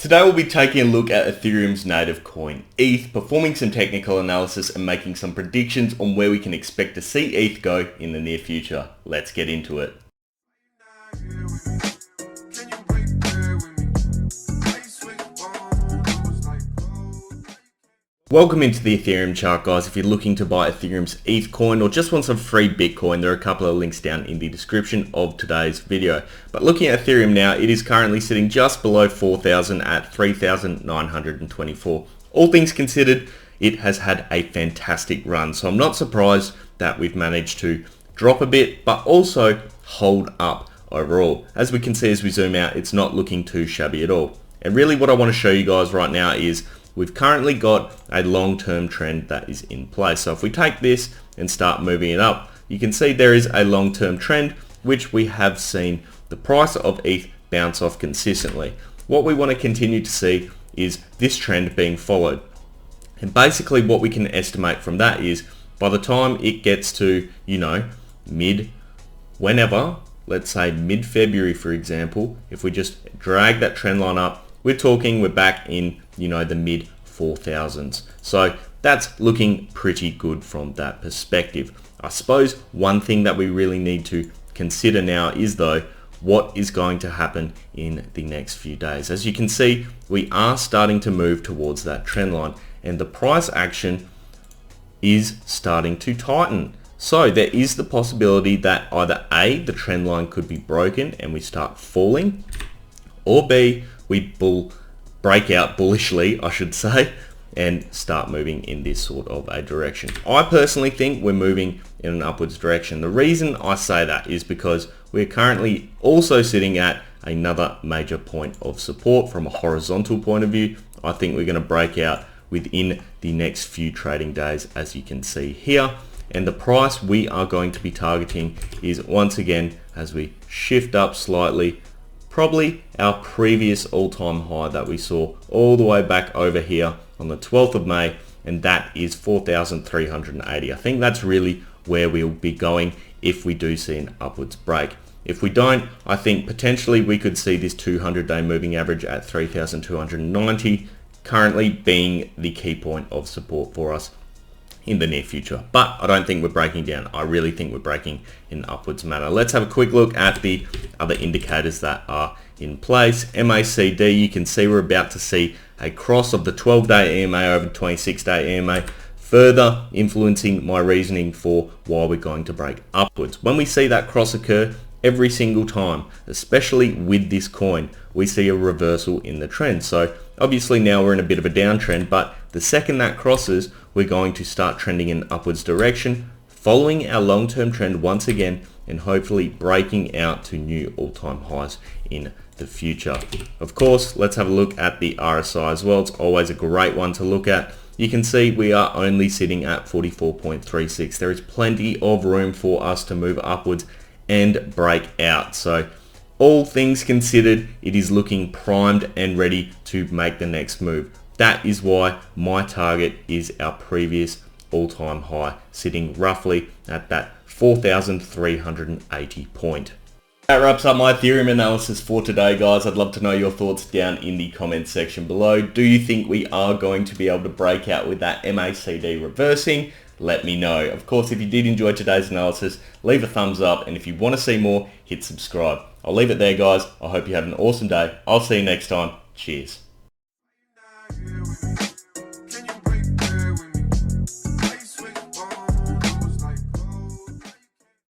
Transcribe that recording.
Today we'll be taking a look at Ethereum's native coin, ETH, performing some technical analysis and making some predictions on where we can expect to see ETH go in the near future. Let's get into it. Welcome into the Ethereum chart, guys. If you're looking to buy Ethereum's ETH coin or just want some free Bitcoin, there are a couple of links down in the description of today's video. But looking at Ethereum now, it is currently sitting just below 4,000 at 3,924. All things considered, it has had a fantastic run. So I'm not surprised that we've managed to drop a bit, but also hold up overall. As we can see as we zoom out, it's not looking too shabby at all. And really what I want to show you guys right now is we've currently got a long-term trend that is in place. So if we take this and start moving it up, you can see there is a long-term trend which we have seen the price of ETH bounce off consistently. What we want to continue to see is this trend being followed. And basically what we can estimate from that is by the time it gets to, let's say mid-February for example, if we just drag that trend line up, we're back in, the mid 4,000s. So that's looking pretty good from that perspective. I suppose one thing that we really need to consider now is though, what is going to happen in the next few days. As you can see, we are starting to move towards that trend line and the price action is starting to tighten. So there is the possibility that either A, the trend line could be broken and we start falling, or B, we break out bullishly, I should say, and start moving in this sort of a direction. I personally think we're moving in an upwards direction. The reason I say that is because we're currently also sitting at another major point of support from a horizontal point of view. I think we're going to break out within the next few trading days, as you can see here. And the price we are going to be targeting is once again, as we shift up slightly, probably our previous all-time high that we saw all the way back over here on the 12th of May, and that is 4,380. I think that's really where we'll be going if we do see an upwards break. If we don't, I think potentially we could see this 200-day moving average at 3,290 currently being the key point of support for us in the near future. But I don't think we're breaking down. I really think we're breaking in an upwards manner. Let's have a quick look at the other indicators that are in place. MACD, you can see we're about to see a cross of the 12-day EMA over the 26-day EMA, further influencing my reasoning for why we're going to break upwards. When we see that cross occur, every single time, especially with this coin, we see a reversal in the trend. So obviously now we're in a bit of a downtrend, but the second that crosses, we're going to start trending in upwards direction, following our long-term trend once again, and hopefully breaking out to new all-time highs in the future. Of course, let's have a look at the RSI as well. It's always a great one to look at. You can see we are only sitting at 44.36. There is plenty of room for us to move upwards and break out. So all things considered, it is looking primed and ready to make the next move. That is why my target is our previous all-time high, sitting roughly at that 4,380 point. That wraps up my Ethereum analysis for today, guys. I'd love to know your thoughts down in the comments section below. Do you think we are going to be able to break out with that MACD reversing? Let me know. Of course, if you did enjoy today's analysis, leave a thumbs up, and if you want to see more, hit subscribe. I'll leave it there, guys. I hope you have an awesome day. I'll see you next time. Cheers.